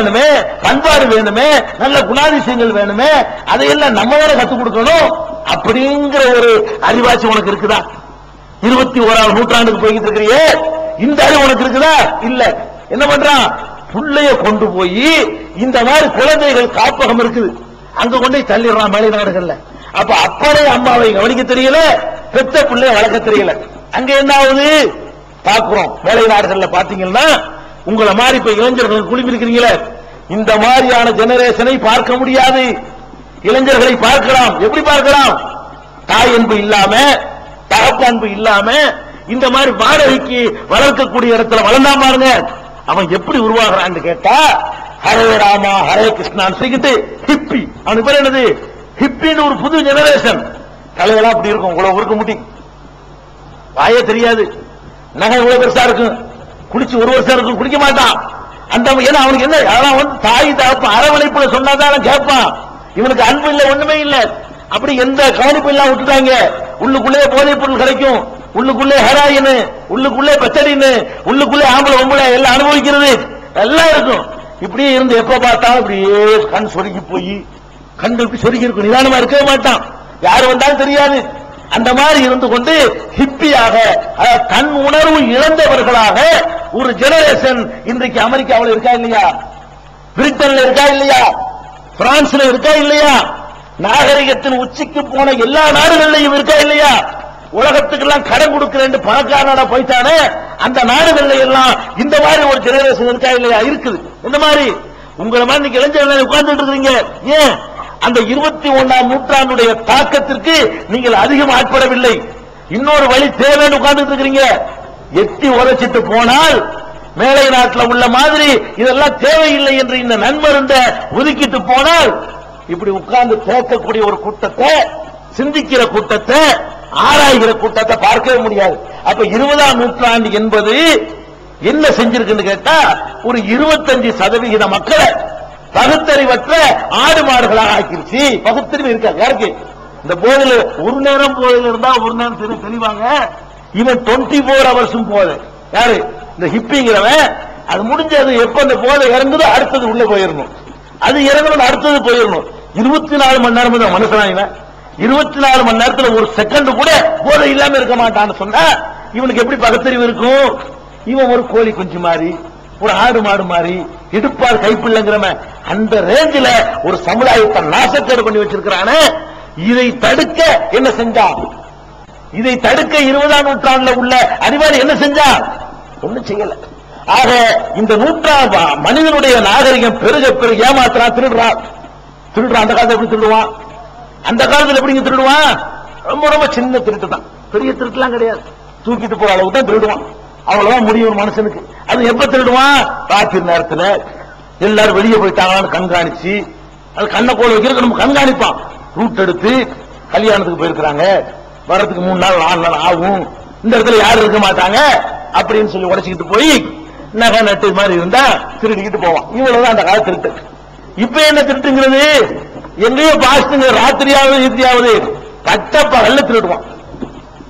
வேணுமே, பண்பாடு வேணுமே, நல்ல குணாதிசயங்கள் வேணுமே, அதையெல்லாம் நம்ம வேற கத்துக் கொடுக்கணும் அப்படிங்கிற ஒரு அறிவாட்சி உனக்கு இருக்குதா? 21ஆம் நூற்றாண்டுக்கு போய்கிட்டு இருக்கிறியே, இந்த அறிவு உனக்கு இருக்குதா? இல்ல. என்ன பண்றான்? புள்ளைய கொண்டு போய் இந்த மாதிரி குழந்தைகள் காப்பகம் இருக்குது, அங்க கொண்டு தள்ளிடுறான் மேலை நாடுகள்ல. அப்ப அப்பனை அம்மாவை கவனிக்க தெரியல, பெத்த பிள்ளைய வளர்க்க தெரியல. அங்க என்ன ஆகுது பாக்குறோம். மேலை நாடுகள்ல பாத்தீங்கன்னா உங்களை மாதிரி இப்ப இளைஞர்கள் குழுமி இருக்கிறீங்களே, இந்த மாதிரியான ஜெனரேஷனை பார்க்க முடியாது. இளைஞர்களை பார்க்கலாம். எப்படி பார்க்கலாம்? தாய் அன்பு இல்லாம, தகப்ப அன்பு இல்லாம, இந்த மாதிரி வாடகைக்கு வளர்க்கக்கூடிய இடத்துல வளர்ந்தா பாருங்க, அவன் எப்படி உருவாகிறான்னு கேட்டா, ஹரே ராமா ஹரே கிருஷ்ணான்னு சொல்லிக்கிட்டு ஹிப்பி. அவனுக்கு பேர் என்னது? ஹிப்பின்னு ஒரு புது ஜெனரேஷன். தலையெல்லாம் அப்படி இருக்கும், இவ்வளவு இருக்க முட்டி, வாய தெரியாது, நகை இவ்வளவு பெருசா இருக்கும், குளிச்சு ஒரு வருஷம் இருக்கும், குளிக்க மாட்டான். அந்த ஏன்னா அவனுக்கு என்ன, அதான் வந்து தாய் தகப்ப அரவணைப்புல சொன்னாதான் கேட்பான். இவனுக்கு அன்பு இல்ல, ஒண்ணுமே இல்ல. அப்படி எந்த கவனிப்பு எல்லாம் விட்டுட்டாங்க. உள்ளுக்குள்ளே போதைப் பொருள் கிடைக்கும், உள்ளுக்குள்ளே ஹெராயின், உள்ளுக்குள்ளே பச்சடின்னு, உள்ளுக்குள்ளே ஆம்பளை பொம்பளை எல்லாம் அனுபவிக்கிறது எல்லாம் இருக்கும். இப்படியே இருந்து எப்ப பார்த்தாலும் இப்படியே கண் சொருகி போய், கண்களுக்கு சொருகி இருக்கும், நிதானமா இருக்கவே மாட்டான், யாரு வந்தாலும் தெரியாது. அந்த மாதிரி இருந்து கொண்டு ஹிப்பியாக, தன் உணர்வு இழந்தவர்களாக ஒரு ஜெனரேஷன் இன்றைக்கு அமெரிக்காவில் இருக்கா இல்லையா? பிரிட்டன்ல இருக்கா இல்லையா? பிரான்ஸ்ல இருக்கா இல்லையா? நாகரிகத்தின் உச்சிக்கு போன எல்லா நாடுகளிலையும் இருக்கா இல்லையா? உலகத்துக்கெல்லாம் கடன் கொடுக்கிறேன் பணக்காரனா போயிட்டானே, அந்த நாடுகள்ல எல்லாம் இந்த மாதிரி ஒரு ஜெனரேஷன் இருக்கா இல்லையா? இருக்குது. இந்த மாதிரி உங்களை மாதிரி இன்னைக்கு இளைஞர்கள் உட்கார்ந்துட்டு இருக்கீங்க. ஏன்? அந்த 21ஆம் நூற்றாண்டுடைய தாக்கத்திற்கு நீங்கள் அதிகம் ஆட்படவில்லை. இன்னொரு வழி தேவைன்னு உட்கார்ந்துட்டு இருக்கிறீங்க. எட்டி உரைச்சிட்டு போனால் மேலை நாட்டில் உள்ள மாதிரி இதெல்லாம் தேவையில்லை என்று இந்த நன்மருந்த ஒதுக்கிட்டு போனால், இப்படி உட்கார்ந்து கேட்கக்கூடிய ஒரு கூட்டத்தை, சிந்திக்கிற கூட்டத்தை, ஆராய்கிற கூட்டத்தை பார்க்கவே முடியாது. அப்ப 20ஆம் நூற்றாண்டு என்பது என்ன செஞ்சிருக்குன்னு கேட்டா, ஒரு 25% மக்களை பகுத்தறிவற்ற ஆடு மாடுகளாக ஆக்கிருச்சு. பகுத்தறிவு இருக்காது யாருக்கு? இந்த போதில் ஒரு நேரம் போதில் இருந்தா ஒரு நேரம் தெளிவாங்க. இவன் 24 hours போது யாரு? இந்த ஹிப்பிங்கிறவன். அது முடிஞ்சது எப்ப இந்த போதை இறங்குதோ அடுத்தது உள்ள போயிடணும், அது இறங்கணும் அடுத்தது போயிடணும். 24 மணி நேரம் தான் மனுஷனா இவன். 24 மணி நேரத்துல ஒரு செகண்ட் கூட போதை இல்லாம இருக்க மாட்டான்னு சொன்னா இவனுக்கு எப்படி பகுத்தறிவு இருக்கும்? இவன் ஒரு கோழி குஞ்சு மாதிரி, ஒரு ஆடு மாடு மாதிரி, இடுப்பார் கைப்பிள்ளைங்கிறவன் அந்த ரேஞ்சில ஒரு சமுதாயத்தை நாசக்கேடு பண்ணி வச்சிருக்கிறானே. இதை தடுக்க என்ன செஞ்சான்? இதை தடுக்க 20ஆம் நூற்றாண்டுல உள்ள அறிவாளி என்ன செஞ்சான்? ஒண்ணும் செய்யல. ஆக இந்த நூற்றாண்டு மனிதனுடைய நாகரிகம் பெருக பெருக ஏமாத்துறான், திருடுறான். அந்த காலத்துல எப்படி திருடுவான்? அந்த காலத்துல எப்படிங்க திருடுவான்? ரொம்ப ரொம்ப சின்ன திருட்டு தான், பெரிய திருட்டுலாம் கிடையாது. தூக்கிட்டு போற அளவுக்கு தான் திருடுவான். அவ்வளவுதான் முடியும் ஒரு மனுஷனுக்கு. அது எப்ப திருடுவான்? ராத்திரி நேரத்துல எல்லாரும் வெளியே போயிட்டாங்களான்னு கண்காணிச்சு, அது கண்ணை கோல் வைக்கிறதுக்கு நம்ம கண்காணிப்பான். ரூட் எடுத்து கல்யாணத்துக்கு போயிருக்கிறாங்க, வர்றதுக்கு 3 நாள் 4 நாள் ஆகும், இந்த இடத்துல யாரும் இருக்க மாட்டாங்க அப்படின்னு சொல்லி உடைச்சுக்கிட்டு போய் நகை நட்டு மாதிரி இருந்தா திருடிக்கிட்டு போவான். இவ்வளவுதான் அந்த கால திருட்டு. இப்ப என்ன திருட்டுங்கிறது? எங்கேயோ பாஸ்துங்க, ராத்திரியாவது ஈத்தியாவது பட்ட பகல்ல திருடுவான்.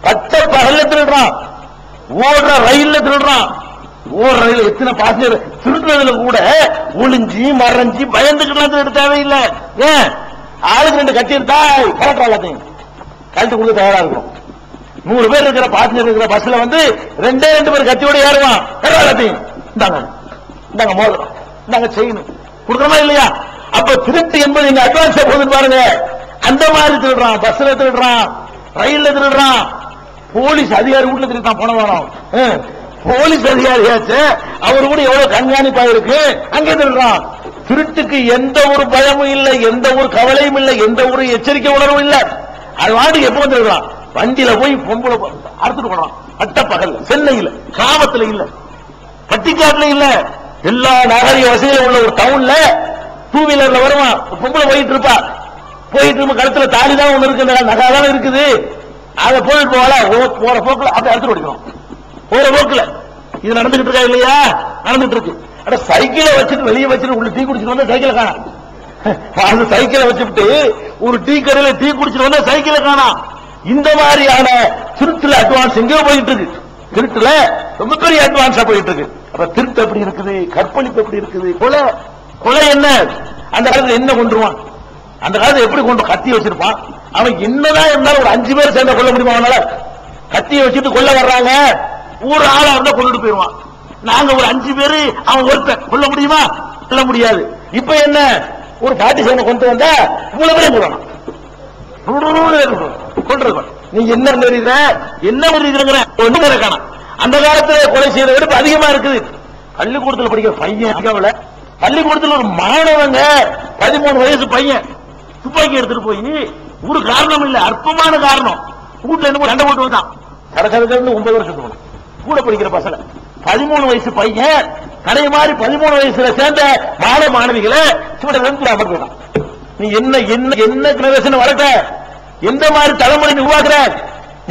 பட்ட பகல்ல திருடுறான். ஓடுற ரயில்ல திருடுறான். ஓடுற ரயில் எத்தனை பாசஞ்சர் திருடுறதுல கூட ஒளிஞ்சி மறைஞ்சி பயந்துக்கிட்டு திருட தேவையில்லை. ஏன்? ஆளுக்கு 2 கட்டி இருந்தா கரெக்டா எல்லாத்தையும் கழட்டு கொடுக்க தயாரா இருக்கும். 100 பேர் இருக்கிற பாசஞ்சர் இருக்கிற பஸ்ல வந்து 2 பேர் கத்தியோட ஏறுவான். எல்லாத்தையும் இந்தாங்க மோதிரம், இந்தாங்க செயின் கொடுக்கறமா இல்லையா? அப்ப திருட்டு என்பது இங்க அட்வான்ஸ் போகுதுன்னு பாருங்க. அந்த மாதிரி திருடுறான். பஸ்ல திருடுறான், ரயில்ல திருடுறான், போலீஸ் அதிகாரி வீட்டுல திருட்டான். போன வேணும் போலீஸ் அதிகாரியாச்சு, அவரு கூட எவ்வளவு கண்காணிப்பா இருக்கு, அங்கே திருடுறான். திருட்டுக்கு எந்த ஒரு பயமும் இல்லை, எந்த ஒரு கவலையும் இல்லை, எந்த ஒரு எச்சரிக்கை உணர்வும் இல்லை. அது வாட்டுக்கு எப்ப வந்துருக்கான்? வண்டியில போய் பொம்பளை அறுத்துட்டு போனான். பட்ட பகல் சென்னையில, கிராமத்துல இல்ல, பட்டிக்காட்டுல இல்ல, எல்லா நாகரிக வசதியில உள்ள ஒரு டவுன்ல 2 வீலர்ல வருவான். பொம்பளை போயிட்டு இருப்பா. போயிட்டு இருப்ப கழுத்துல தாலி தான் ஒண்ணு இருக்கு, நகாதான் இருக்குது. அதை போயிட்டு போகல, போற போக்குல அப்படி அறுத்துட்டு ஓடிக்கணும். போற போக்குல இது நடந்துகிட்டு இருக்கா இல்லையா? நடந்துட்டு இருக்கு. அட சைக்கிளை வச்சுட்டு வெளியே வச்சுட்டு உள்ள டீ குடிச்சிட்டு வந்தா சைக்கிளை காணா. அந்த சைக்கிளை வச்சுட்டு ஒரு டீ கடையில டீ குடிச்சிட்டு வந்தா சைக்கிளை காணா. இந்த மாதிரியான திருட்டுல அட்வான்ஸ் எங்கேயோ போயிட்டு இருக்கு. திருட்டுல ரொம்ப பெரிய அட்வான்ஸா போயிட்டு இருக்கு. அப்ப திருட்டு எப்படி இருக்குது? கற்பழிப்பு எப்படி இருக்குது? கொலை என்ன? அந்த காலத்துல என்ன கொண்டுருவான்? அந்த காலத்துல எப்படி கொண்டு கத்தி வச்சிருப்பான்? அவன் என்னதான் இருந்தாலும் ஒரு 5 பேர் சேர்ந்த கொல்ல முடியுமா? அவனால கத்தியை வச்சுட்டு கொல்ல வர்றாங்க, ஊர் ஆளா இருந்தா கொண்டுட்டு போயிருவான். நாங்க ஒரு 5 பேரு, அவன் ஒருத்தன் கொல்ல முடியுமா? கொல்ல முடியாது. இப்ப என்ன, ஒரு பாட்டி சேனை கொண்டு வந்தா இவ்வளவு பேரும் போடணும் கொண்டிருக்கோம். நீ என்ன வருகிற என்ன வருகிற ஒண்ணு இருக்கான. அந்த காலத்துல கொலை செய்யற விட அதிகமா இருக்குது. பள்ளிக்கூடத்தில் படிக்கிற பையன், பள்ளிக்கூடத்தில் ஒரு மாணவங்க 13 வயசு பையன் துப்பாக்கி எடுத்துட்டு போய், ஒரு காரணம் இல்ல, அற்பமான காரணம், வீட்டுல என்ன சண்டை போட்டு வந்தான். சரசரக்கு 9 வருஷத்துக்கு கூட படிக்கிற பசங்க 13 வயசு பையன் கடை மாதிரி 13 வயசுல சேர்ந்த மாணவ மாணவிகளை அமர்ந்தான். நீ என்ன என்ன என்ன கிரவேசன் வளர்க்க, எந்த மாதிரி தலைமுறை உருவாக்குற,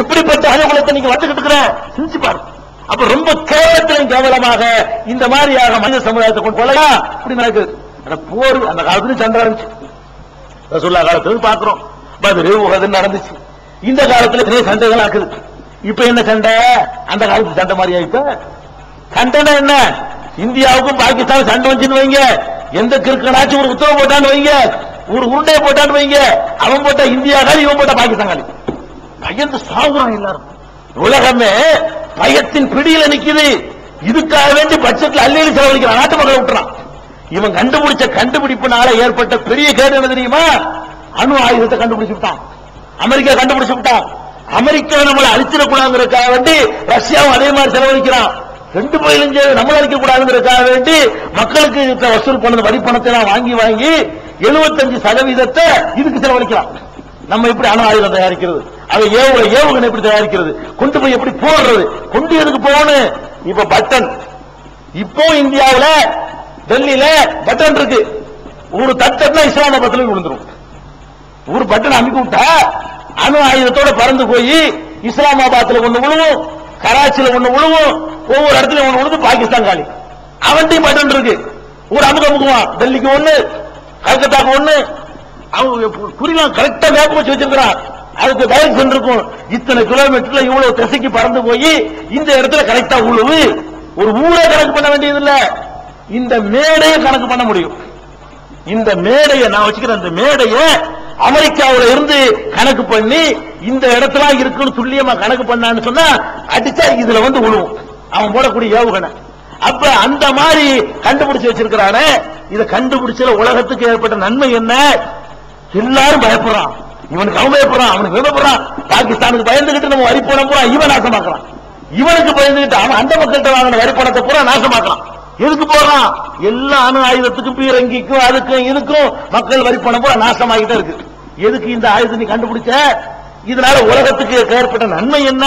இப்படிப்பட்ட அனுகூலத்தை நீங்க வந்துகிட்டு இருக்கிற சிந்திச்சு பாரு. அப்ப ரொம்ப கேவலத்திலும் கேவலமாக இந்த மாதிரியாக மனித சமுதாயத்தை கொண்டு கொள்ளலாம். இப்படி நடக்குது. போர் அந்த காலத்துல சண்டை இருந்துச்சு, ரசூலுல்லாஹ் காலத்துல பாக்குறோம், பத்ர் உஹது நடந்துச்சு. இந்த காலத்துல நிறைய சண்டைகள் ஆக்குது. இப்ப என்ன சண்டை? அந்த காலத்து சண்டை மாதிரி ஆயிப்ப. சண்டைனா என்ன? இந்தியாவுக்கும் பாகிஸ்தான் சண்டை வந்துன்னு வைங்க, எந்த கிறுக்கனாச்சும் ஒரு உத்தரவு போட்டான்னு வைங்க, ஒரு உருண்டையை போட்டான்னு வைங்க, அவன் போட்டா இந்தியா காலி, இவன் போட்டா பாகிஸ்தான் காலி. பயந்து சாகுறான் எல்லாரும். உலகமே பயத்தின் பிடியில நிக்குது. இதுக்காக வேண்டி பட்ஜெட்ல அள்ளி செலவழிக்கிறான், நாட்டு மக்களை விட்டுறான். இவன் கண்டுபிடிச்ச கண்டுபிடிப்புனால ஏற்பட்ட பெரிய கேடு என்ன தெரியுமா? அணு ஆயுதத்தை கண்டுபிடிச்சு விட்டான். அமெரிக்கா கண்டுபிடிச்சு விட்டான். அமெரிக்கா நம்மளை அழிச்சிடக்கூடாதுக்காக வேண்டி ரஷ்யாவும் அதே மாதிரி செலவழிக்கிறான். 2 பயிலும் நம்மள அழிக்க கூடாதுங்கிறதுக்காக வேண்டி மக்களுக்கு வசூல் பண்ணது வரி பணத்தை வாங்கி வாங்கி 75% இதுக்கு செலவழிக்கலாம். நம்ம எப்படி அணு ஆயுதம் தயாரிக்கிறது, அதை ஏவுகணை எப்படி தயாரிக்கிறது, கொண்டு போய் எப்படி போடுறது, கொண்டு எதுக்கு போகணும்? இப்ப பட்டன், இப்போ இந்தியாவில் டெல்லியில பட்டன் இருக்கு. ஒரு தட்டா இஸ்லாமாபாத்ல விழுந்துரும். ஒரு பட்டன் அமைக்க விட்டா அணு ஆயுதத்தோட பறந்து போய் இஸ்லாமாபாத்ல ஒண்ணு விழுவும், கராச்சியில ஒண்ணு விழுவும், ஒவ்வொரு இடத்துல ஒண்ணு விழுந்து பாகிஸ்தான் காலி. அவன்டையும் பட்டன் இருக்கு. ஒரு அமுக்குவான், டெல்லிக்கு ஒண்ணு, கல்கத்தாக்கு ஒண்ணு. அவங்க குறிலாம் கரெக்டா மேப் வச்சு வச்சிருக்கிறான். அதுக்கு டைரக்ஷன் இருக்கும். இத்தனை கிலோமீட்டர்ல இவ்வளவு திசைக்கு பறந்து போய் இந்த இடத்துல கரெக்டா உழுவு. ஒரு ஊரை கணக்கு பண்ண வேண்டியது இல்ல, இந்த மேடையை கணக்கு பண்ண முடியும். இந்த மேடையை நான் வச்சுக்கிறேன். இந்த மேடையை அமெரிக்காவில இருந்து கணக்கு பண்ணி இந்த இடத்துல இருக்குன்னு துல்லியமா கணக்கு பண்ணான்னு சொன்னா அடிச்சா இதுல வந்து உழுவும் அவன் போடக்கூடிய ஏவுகணை. அப்ப அந்த மாதிரி கண்டுபிடிச்சு வச்சிருக்கிறானே, இதை கண்டுபிடிச்சல உலகத்துக்கு ஏற்பட்ட நன்மை என்ன? எல்லாரும் பயப்படுறான். இவனுக்கு அவன் பயப்படுறான், அவனுக்கு பயப்படுறான். பாகிஸ்தானுக்கு பயந்துகிட்டு நம்ம வரி பணம் பூரா இவன் நாசமாக்குறான். இவனுக்கு பயந்துகிட்டு அவன் அந்த மக்கள்கிட்ட வாங்கின வரி பணத்தை பூரா நாசமாக்குறான். எதுக்கு போறான்? எல்லா அணு ஆயுதத்துக்கும் பீரங்கிக்கும் அதுக்கும் இதுக்கும் மக்கள் வரி பணம் பூரா நாசமாகிட்டே இருக்கு. எதுக்கு இந்த ஆயுதத்தை நீ கண்டுபிடிச்ச? இதனால உலகத்துக்கு ஏற்பட்ட நன்மை என்ன?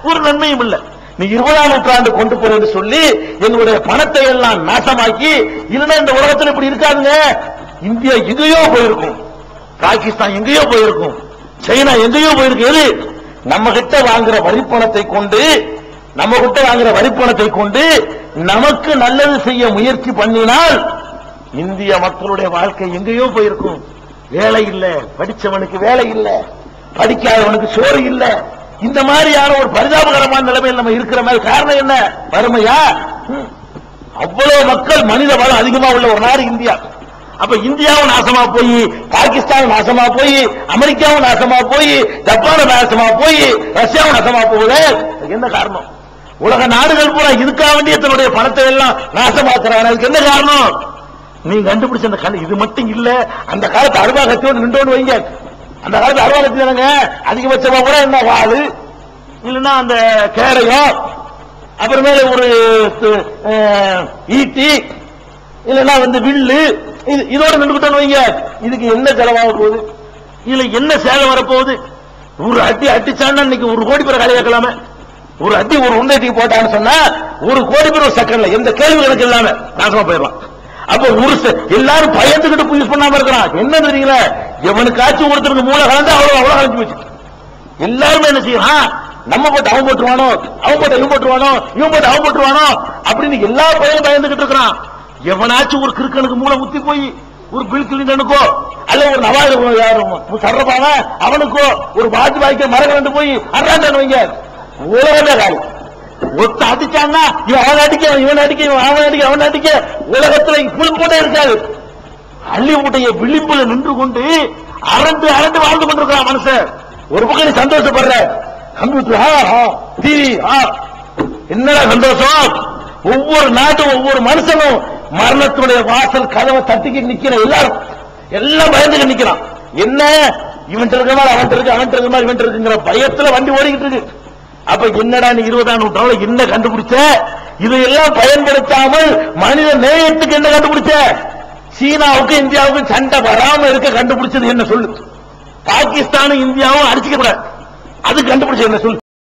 ஒரு நன்மையும் இல்லை. நீ 20ஆம் நூற்றாண்டு கொண்டு போறேன்னு சொல்லி எங்களுடைய பணத்தை எல்லாம் நாசமாக்கி, இல்லைன்னா இந்த உலகத்தில் இப்படி இருக்காதுங்க. இந்தியா எங்கேயோ போயிருக்கும், பாகிஸ்தான் எங்கேயோ போயிருக்கும், சைனா எங்கேயோ போயிருக்கு. எது? நம்ம கிட்ட வாங்குற வரிப்பணத்தை கொண்டு, நம்ம கிட்ட வாங்குற வரிப்பணத்தை கொண்டு நமக்கு நல்லது செய்ய முயற்சி பண்ணினால் இந்திய மக்களுடைய வாழ்க்கை எங்கேயோ போயிருக்கும். வேலை இல்ல, படிச்சவனுக்கு வேலை இல்ல, படிக்காதவனுக்கு சோறு இல்ல. இந்த மாதிரியான ஒரு பரிதாபகரமான நிலைமையில் நம்ம இருக்கிற மாதிரி காரணம் என்ன? வறுமையா? அவ்வளவு மக்கள், மனித வளம் அதிகமா உள்ள ஒரு நாடு இந்தியா. அப்ப இந்தியாவும் நாசமா போய், பாகிஸ்தான் நாசமா போய், அமெரிக்காவும் நாசமா போய், ஜப்பானும் நாசமா போய், ரஷ்யாவும் நாசமா போகுது. என்ன காரணம்? உலக நாடுகள் பூரா இதுக்காக வேண்டிய தன்னுடைய பணத்தை எல்லாம் நாசமாக்குறாங்க. அதுக்கு என்ன காரணம்? நீங்க கண்டுபிடிச்ச அந்த கண் இது மட்டும் இல்ல. அந்த காலத்து அருவாகத்தோடு நின்றோன்னு வைங்க. அந்த காலத்து அருவாகத்தில் அதிகபட்சமா கூட என்ன வாழு, இல்லைன்னா அந்த கேடயம், அப்புறமேல ஒரு ஈட்டி, இல்லைன்னா வந்து வில்லு, இதோட நின்றுகிட்டோன்னு வைங்க. இதுக்கு என்ன செலவாக போகுது? இதுல என்ன சேலம் வரப்போகுது? ஒரு அடி அடிச்சான்னா இன்னைக்கு 1 கோடி பேர் காலி வைக்கலாமே. ஒரு அடி ஒரு உண்டைக்கு போட்டான்னு சொன்னா 1 கோடி பேர் ஒரு செகண்ட்ல எந்த கேள்வி எனக்கு இல்லாம நாசமா போயிடலாம். அப்ப எல்லாரும் பயந்துகிட்டு யூஸ் பண்ணாம இருக்கிறான். என்ன தெரியல, எவனுக்காச்சும் ஒருத்தருக்கு மூளை கலந்து அவ்வளவு கலந்து வச்சு எல்லாருமே என்ன செய்யறான்? நம்ம போட்டு அவன் போட்டுருவானோ, அவன் போட்டு இவன் போட்டுருவானோ, இவன் போட்டு அவன் போட்டுருவானோ அப்படின்னு எல்லா பையனும் பயந்துகிட்டு இருக்கிறான். எவனாச்சும் ஒரு கிறுக்கனுக்கு மூளை முத்தி போய் ஒரு பில் கிளிண்டனுக்கோ அல்ல ஒரு நவாஜ் சர்றப்பான அவனுக்கோ ஒரு வாஜ்பாய்க்கு மரகண்டு போய் அறாண்டான்னு வைங்க, உலகமே காலி. ஒத்த அடிச்சான்னா இவன் அவன் அடிக்க, இவன் அடிக்க, இவன் அவன் அடிக்க, அவன் அடிக்க, உலகத்துல புல் போட்டே இருக்காது. அள்ளிவுடைய விளிம்புல நின்று கொண்டு அரண்டு அரண்டு வாழ்ந்து கொண்டிருக்கிறான் மனுஷன். ஒரு பக்கம் நீ சந்தோஷப்படுற, கம்ப்யூட்டர் டிவி என்னடா சந்தோஷம். ஒவ்வொரு நாட்டும் ஒவ்வொரு மனுஷனும் மரணத்துடைய வாசல் கதவை தட்டிக்கு நிக்கிற எல்லாரும் எல்லாம் பயந்துக்கு நிக்கிறான். என்ன இவன் இருக்கிற மாதிரி அவன் இருக்கு, அவன் இருக்கிற மாதிரி இவன் இருக்குங்கிற பயத்துல வண்டி ஓடிக்கிட்டு இருக்கு. அப்ப என்னடா நீ 20ஆம் நூற்றாண்டுல என்ன கண்டுபிடிச்ச? இதையெல்லாம் பயன்படுத்தாமல் மனித நேயத்துக்கு என்ன கண்டுபிடிச்ச? சீனாவுக்கும் இந்தியாவுக்கும் சண்டை வராம இருக்க கண்டுபிடிச்சது என்ன சொல்லு? பாகிஸ்தானும் இந்தியாவும் அடிச்சுக்க கூடாது, அது கண்டுபிடிச்சது என்ன சொல்லு?